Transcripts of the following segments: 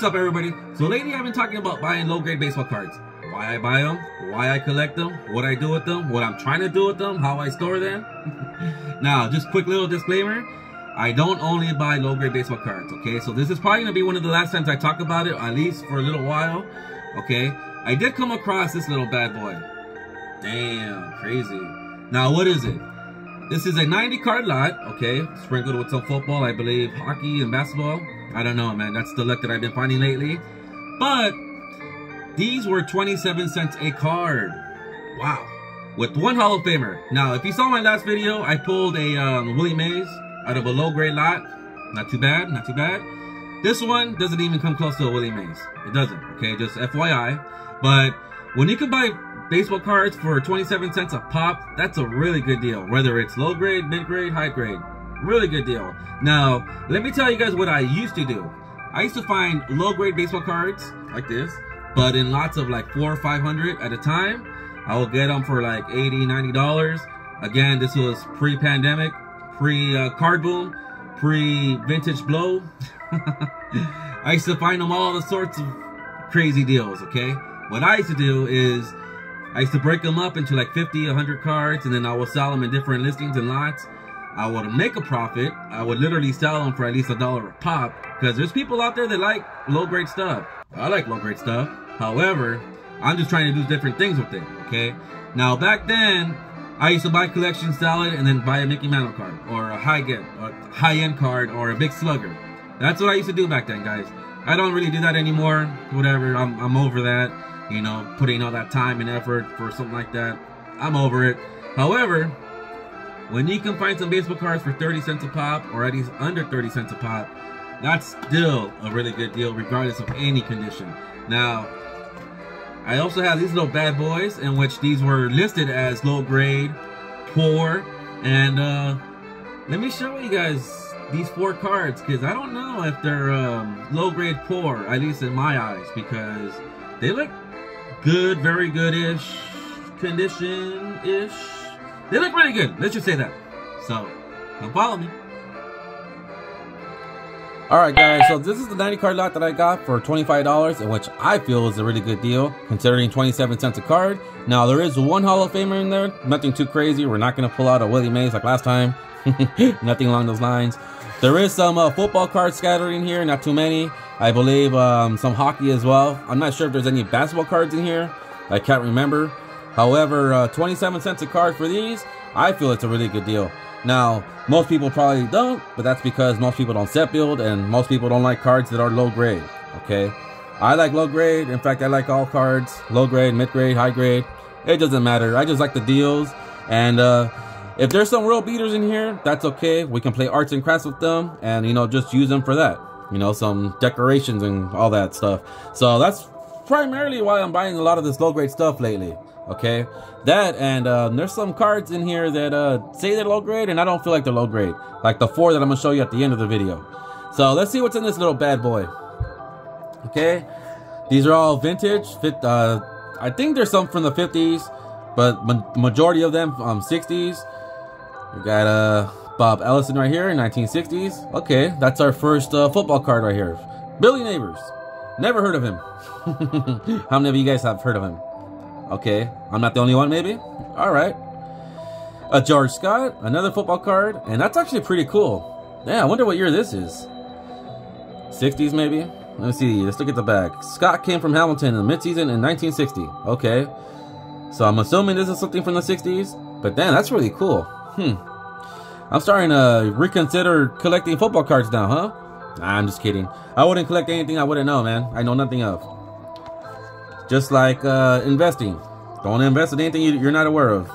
up, everybody? So lately I've been talking about buying low-grade baseball cards. Why I buy them, why I collect them, what I do with them, what I'm trying to do with them, how I store them. Now, just quick little disclaimer. I don't only buy low-grade baseball cards, okay? So this is probably going to be one of the last times I talk about it, at least for a little while, okay? I did come across this little bad boy. Damn, crazy. Now, what is it? This is a 90 card lot, okay? Sprinkled with some football, I believe, hockey and basketball. I don't know, man. That's the luck that I've been finding lately. But these were 27 cents a card. Wow. With one Hall of Famer. Now, if you saw my last video, I pulled a Willie Mays out of a low-grade lot. Not too bad, not too bad. This one doesn't even come close to a Willie Mays. It doesn't, okay? Just FYI. But when you can buy baseball cards for 27 cents a pop, that's a really good deal. Whether it's low grade, mid grade, high grade. Really good deal. Now, let me tell you guys what I used to do. I used to find low grade baseball cards like this, but in lots of like 400 or 500 at a time. I will get them for like $80, $90. Again, this was pre-pandemic, pre-card boom, pre-vintage blow. I used to find them all sorts of crazy deals, okay? What I used to do is I used to break them up into like 50, 100 cards, and then I would sell them in different listings and lots. I would make a profit. I would literally sell them for at least $1 a pop, because there's people out there that like low-grade stuff. I like low-grade stuff. However, I'm just trying to do different things with it, okay? Now, back then, I used to buy collection salad and then buy a Mickey Mantle card, or a high-end card, or a big slugger. That's what I used to do back then, guys. I don't really do that anymore. Whatever, I'm over that. You know, putting all that time and effort for something like that. I'm over it. However, when you can find some baseball cards for 30 cents a pop, or at least under 30 cents a pop, that's still a really good deal, regardless of any condition. Now, I also have these little bad boys, in which these were listed as low grade, poor, and let me show you guys these 4 cards, because I don't know if they're low grade poor, at least in my eyes, because they look good, very good-ish, condition-ish. They look really good. Let's just say that. So, come follow me. Alright guys, so this is the 90 card lot that I got for $25, in which I feel is a really good deal, considering 27 cents a card. Now, there is one Hall of Famer in there. Nothing too crazy. We're not going to pull out a Willie Mays like last time. Nothing along those lines. There is some football cards scattered in here, not too many. I believe some hockey as well. I'm not sure if there's any basketball cards in here. I can't remember. However, 27 cents a card for these, I feel it's a really good deal. Now, most people probably don't, but that's because most people don't set build, and most people don't like cards that are low grade, okay? I like low grade. In fact, I like all cards. Low grade, mid grade, high grade. It doesn't matter. I just like the deals. And if there's some real beaters in here, that's okay. We can play arts and crafts with them and, you know, just use them for that. You know, some decorations and all that stuff. So that's primarily why I'm buying a lot of this low grade stuff lately. Okay, that and there's some cards in here that say they're low grade, and I don't feel like they're low grade, like the 4 that I'm gonna show you at the end of the video. So let's see what's in this little bad boy. Okay, these are all vintage. I think there's some from the 50s, but majority of them 60s. We got Bob Ellison right here in 1960s. Okay, that's our first football card right here. Billy Neighbors. Never heard of him. How many of you guys have heard of him? Okay, I'm not the only one, maybe? Alright. A George Scott, another football card, and that's actually pretty cool. Yeah, I wonder what year this is. 60s, maybe? Let me see, let's look at the back. Scott came from Hamilton in the midseason in 1960. Okay. So I'm assuming this is something from the 60s, but damn, that's really cool. I'm starting to reconsider collecting football cards now, huh? Nah, I'm just kidding. I wouldn't collect anything I wouldn't know, man. I know nothing of. Just like investing. Don't invest in anything you're not aware of.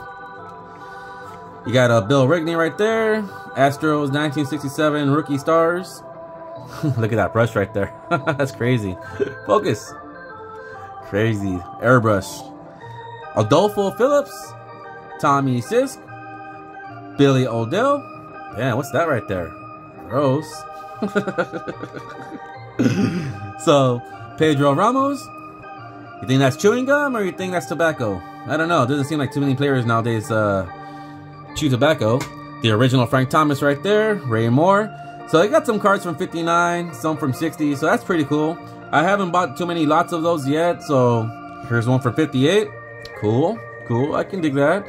You got Bill Rigney right there. Astros 1967 rookie stars. Look at that brush right there. That's crazy. Focus. Crazy. Airbrush. Adolfo Phillips. Tommy Sisk. Billy Odell. Damn, what's that right there? Gross. So, Pedro Ramos. You think that's chewing gum, or you think that's tobacco? I don't know. It doesn't seem like too many players nowadays chew tobacco. The original Frank Thomas right there. Ray Moore. So I got some cards from 59, some from 60, so that's pretty cool. I haven't bought too many lots of those yet, so here's one for 58. Cool, cool, I can dig that.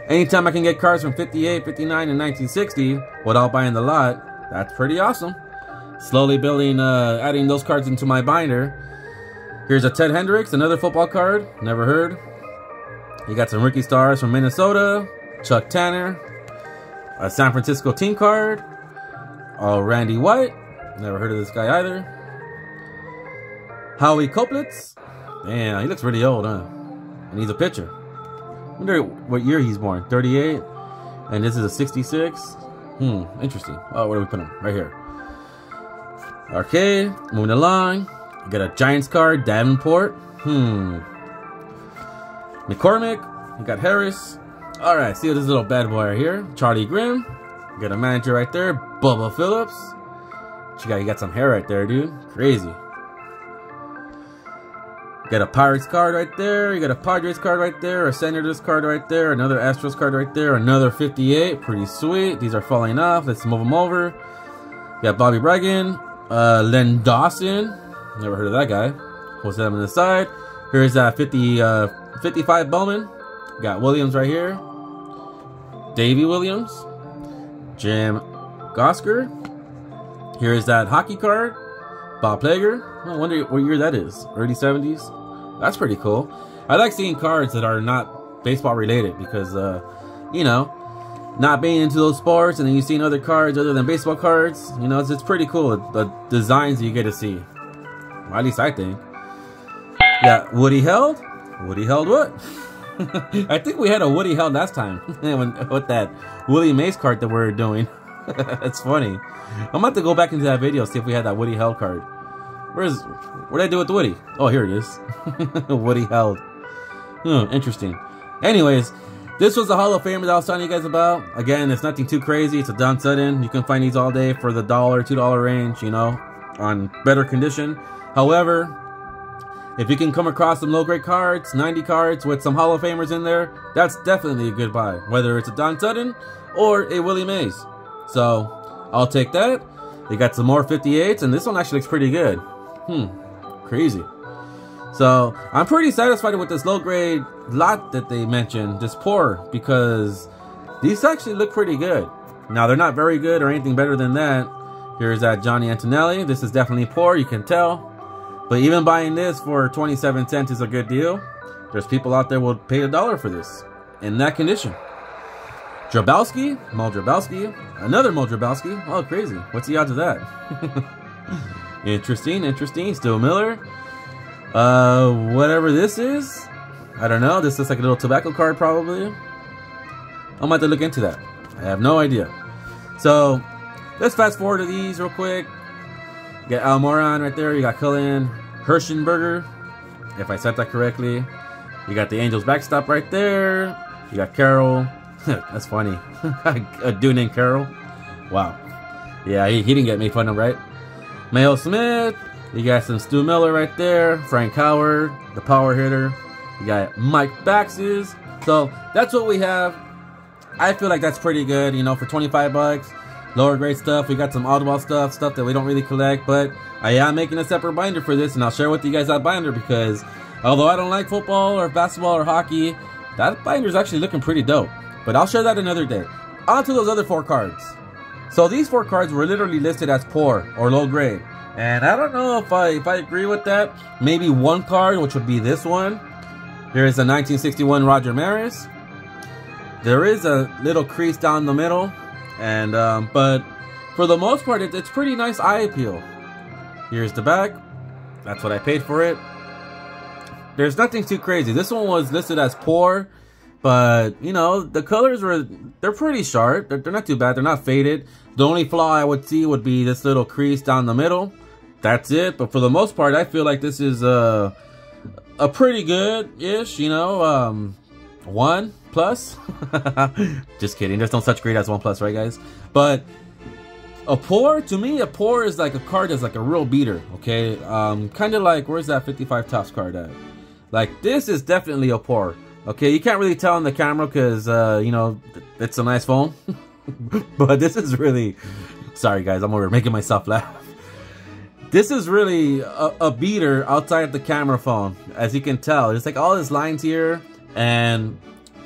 Anytime I can get cards from 58, 59, and 1960 without buying the lot, that's pretty awesome. Slowly building, adding those cards into my binder. Here's a Ted Hendricks, another football card, never heard. You got some rookie stars from Minnesota, Chuck Tanner, a San Francisco team card, Randy White, never heard of this guy either. Howie Koplitz, damn, he looks really old, huh? And he's a pitcher. Wonder what year he's born, 38, and this is a 66. Interesting. Oh, where do we put him? Right here. Okay, moving along. You got a Giants card, Davenport. McCormick. You got Harris. Alright, see this little bad boy right here. Charlie Grimm. You got a manager right there, Bubba Phillips. You got some hair right there, dude. Crazy. You got a Pirates card right there. You got a Padres card right there. A Senators card right there. Another Astros card right there. Another 58. Pretty sweet. These are falling off. Let's move them over. You got Bobby Bragan. Len Dawson. Never heard of that guy. We'll set him on the side. Here's that 55 Bowman. Got Williams right here. Davey Williams. Jim Gosker. Here's that hockey card. Bob Plager. I wonder what year that is. Early 70s. That's pretty cool. I like seeing cards that are not baseball related because, you know, not being into those sports and then you see other cards other than baseball cards, you know, it's pretty cool. The designs you get to see. Well, at least I think. Yeah, Woody Held. Woody Held what? I think we had a Woody Held last time with that Willie Mays card that we're doing. It's funny. I'm about to go back into that video see if we had that Woody Held card. What'd I do with Woody? Oh, here it is. Woody Held. Interesting. Anyways, this was the Hall of Famer that I was telling you guys about. Again, it's nothing too crazy. It's a Don Sutton. You can find these all day for the $1, $2 range, you know, on better condition. However, if you can come across some low-grade cards, 90 cards with some Hall of Famers in there, that's definitely a good buy. Whether it's a Don Sutton or a Willie Mays. So, I'll take that. They got some more 58s, and this one actually looks pretty good. Crazy. So, I'm pretty satisfied with this low-grade lot that they mentioned, this pour, because these actually look pretty good. Now, they're not very good or anything better than that. Here's that Johnny Antonelli. This is definitely poor, you can tell. But even buying this for 27 cents is a good deal. There's people out there who will pay $1 for this in that condition. Drabowski, Mo Drabowski, another Mo Drabowski. Oh, crazy. What's the odds of that? Interesting, interesting. Stu Miller. Whatever this is. I don't know. This looks like a little tobacco card, probably. I'm going to have to look into that. I have no idea. So, let's fast forward to these real quick. You got Al Moran right there. You got Cullen Hirschenberger, if I said that correctly. You got the Angels backstop right there. You got Carroll. That's funny. A dude named Carroll. Wow. Yeah, he didn't get made fun of, right? Mayo Smith. You got some Stu Miller right there. Frank Howard, the power hitter. You got Mike Baxes. So that's what we have. I feel like that's pretty good, you know, for 25 bucks. Lower grade stuff. We got some oddball stuff that we don't really collect, but I am making a separate binder for this, and I'll share with you guys that binder because although I don't like football or basketball or hockey, that binder is actually looking pretty dope. But I'll share that another day. On to those other 4 cards. So these 4 cards were literally listed as poor or low grade. And I don't know if I agree with that. Maybe one card, which would be this one. Here's a 1961 Roger Maris. There is a little crease down the middle. And but for the most part, it's pretty nice eye appeal. Here's the back. That's what I paid for it. There's nothing too crazy. This one was listed as poor. But, you know, the colors they're pretty sharp. They're not too bad. They're not faded. The only flaw I would see would be this little crease down the middle. That's it. But for the most part, I feel like this is a pretty good-ish, you know, 1 plus. Just kidding. There's no such grade as 1 plus, right, guys? But a pour, to me, a pour is like a card that's like a real beater, okay? Kind of like, where's that 55 Topps card at? Like, this is definitely a pour. Okay, you can't really tell on the camera because, you know, it's a nice phone. But this is really... Sorry, guys, I'm over making myself laugh. This is really a beater outside the camera phone, as you can tell. There's like all these lines here, and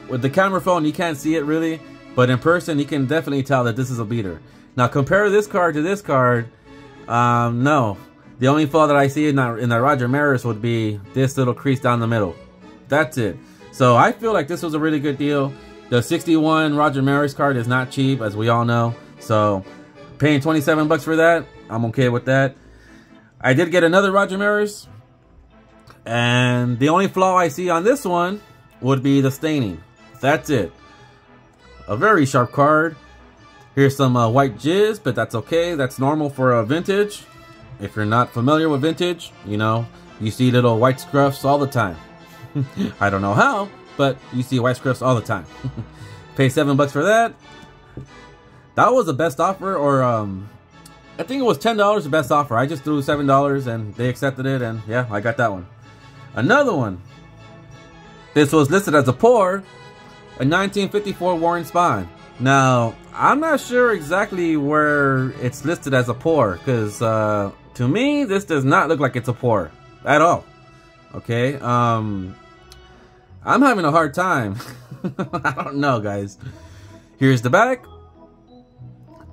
with the camera phone you can't see it really, but in person you can definitely tell that this is a beater. Now compare this card to this card. No, the only flaw that I see in that Roger Maris would be this little crease down the middle. That's it. So I feel like this was a really good deal. The 61 Roger Maris card is not cheap, as we all know. So paying 27 bucks for that, I'm okay with that. I did get another Roger Maris, and the only flaw I see on this one would be the staining. That's it. A very sharp card. Here's some white jizz, but that's okay. That's normal for a vintage. If you're not familiar with vintage, you know, you see little white scruffs all the time. I don't know how, but you see white scruffs all the time. Pay 7 bucks for that. That was the best offer, or I think it was $10 the best offer. I just threw $7 and they accepted it, and yeah, I got that one. Another one. This was listed as a pour, a 1954 Warren Spahn. Now, I'm not sure exactly where it's listed as a pour, because to me, this does not look like it's a pour at all. Okay, I'm having a hard time. I don't know, guys. Here's the back.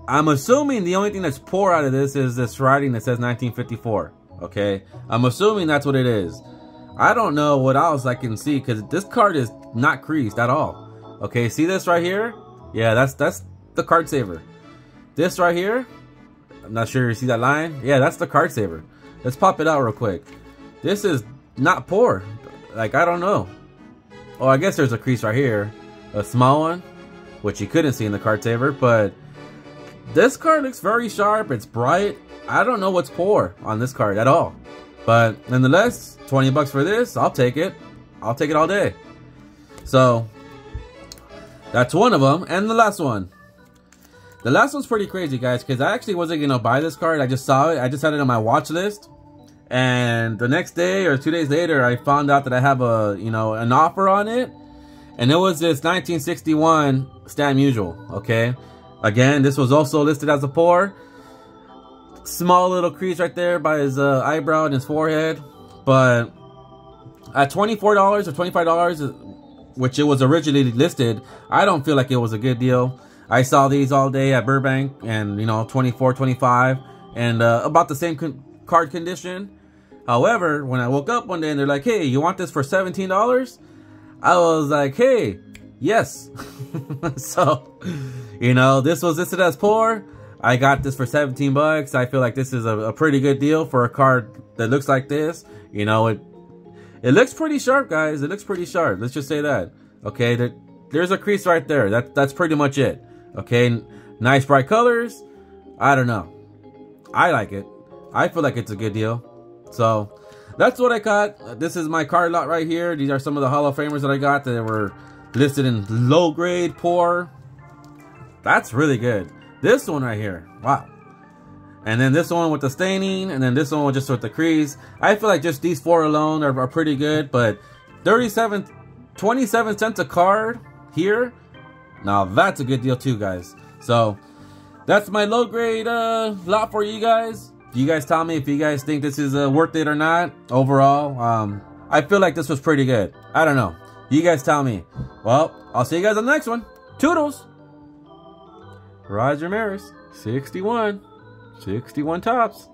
I'm assuming the only thing that's pour out of this is this writing that says 1954. Okay, I'm assuming that's what it is. I don't know what else I can see, because this card is not creased at all. Okay, see this right here? Yeah, that's the card saver. This right here, I'm not sure you see that line. Yeah, that's the card saver. Let's pop it out real quick. This is not pour. Like, I don't know. Oh, I guess there's a crease right here, a small one, which you couldn't see in the card saver, but this card looks very sharp. It's bright. I don't know what's pour on this card at all. But nonetheless, 20 bucks for this, I'll take it. I'll take it all day. So that's one of them. And the last one. The last one's pretty crazy, guys, because I actually wasn't going to buy this card. I just saw it. I just had it on my watch list. And the next day or 2 days later, I found out that I have an offer on it. And it was this 1961 Stan Musial, okay? Again, this was also listed as a pour. Small little crease right there by his eyebrow and his forehead. But at $24 or $25, which it was originally listed, I don't feel like it was a good deal. I saw these all day at Burbank, and 24, 25, and about the same card condition. However, when I woke up one day and they're like, hey, you want this for $17? I was like, hey, yes. So, this was listed as pour. I got this for 17 bucks. I feel like this is a pretty good deal for a card that looks like this. It looks pretty sharp, guys. It looks pretty sharp. Let's just say that. Okay, there's a crease right there. That's pretty much it. Okay, nice bright colors. I don't know. I like it. I feel like it's a good deal. So that's what I got. This is my card lot right here. These are some of the Hall of Famers that I got that were listed in low grade pour. That's really good. This one right here, wow. And then this one with the staining, and then this one just with the crease. I feel like just these four alone are pretty good, but 27 cents a card here. Now that's a good deal too, guys. So that's my low grade lot for you guys. You guys tell me if you guys think this is worth it or not. Overall, I feel like this was pretty good. I don't know. You guys tell me. Well, I'll see you guys on the next one. Toodles. Roger Maris, 61 tops.